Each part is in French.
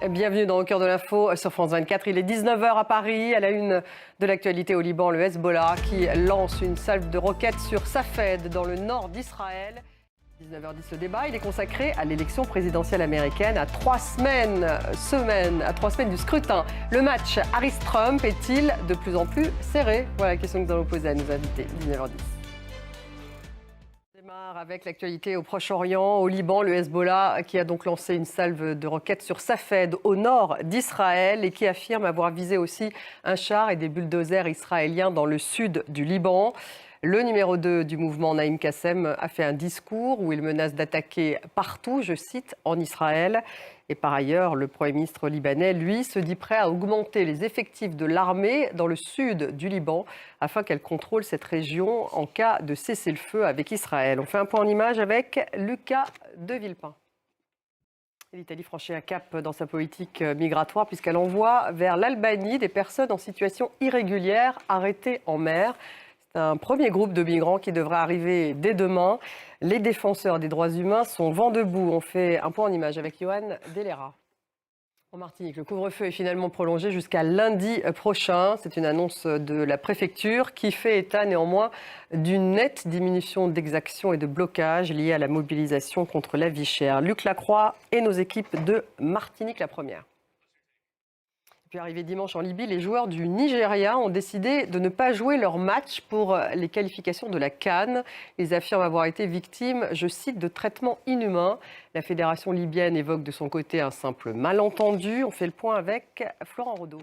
Bienvenue dans Au cœur de l'info sur France 24. Il est 19h à Paris. À la une de l'actualité au Liban, le Hezbollah qui lance une salve de roquettes sur Safed dans le nord d'Israël. 19h10, le débat, il est consacré à l'élection présidentielle américaine à 3 semaines du scrutin. Le match Harris-Trump est-il de plus en plus serré? Voilà la question que nous allons poser à nos invités. 19h10. On démarre avec l'actualité au Proche-Orient, au Liban, le Hezbollah qui a donc lancé une salve de roquettes sur Safed au nord d'Israël et qui affirme avoir visé aussi un char et des bulldozers israéliens dans le sud du Liban. Le numéro 2 du mouvement, Naïm Kassem, a fait un discours où il menace d'attaquer partout, je cite, en Israël. Et par ailleurs, le Premier ministre libanais, lui, se dit prêt à augmenter les effectifs de l'armée dans le sud du Liban afin qu'elle contrôle cette région en cas de cessez-le-feu avec Israël. On fait un point en image avec Lucas de Villepin. L'Italie franchit un cap dans sa politique migratoire puisqu'elle envoie vers l'Albanie des personnes en situation irrégulière arrêtées en mer. C'est un premier groupe de migrants qui devra arriver dès demain. Les défenseurs des droits humains sont vent debout. On fait un point en image avec Johan Delera. En Martinique, le couvre-feu est finalement prolongé jusqu'à lundi prochain. C'est une annonce de la préfecture qui fait état néanmoins d'une nette diminution d'exactions et de blocages liés à la mobilisation contre la vie chère. Luc Lacroix et nos équipes de Martinique la première. Puis arrivé dimanche en Libye, les joueurs du Nigeria ont décidé de ne pas jouer leur match pour les qualifications de la CAN. Ils affirment avoir été victimes, je cite, de traitements inhumains. La fédération libyenne évoque de son côté un simple malentendu. On fait le point avec Florent Rodeau.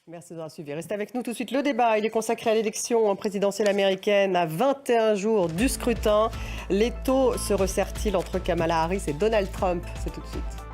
Merci de nous avoir suivis. Restez avec nous tout de suite. Le débat, il est consacré à l'élection présidentielle américaine à 21 jours du scrutin. L'étau se resserre-t-il entre Kamala Harris et Donald Trump? C'est tout de suite.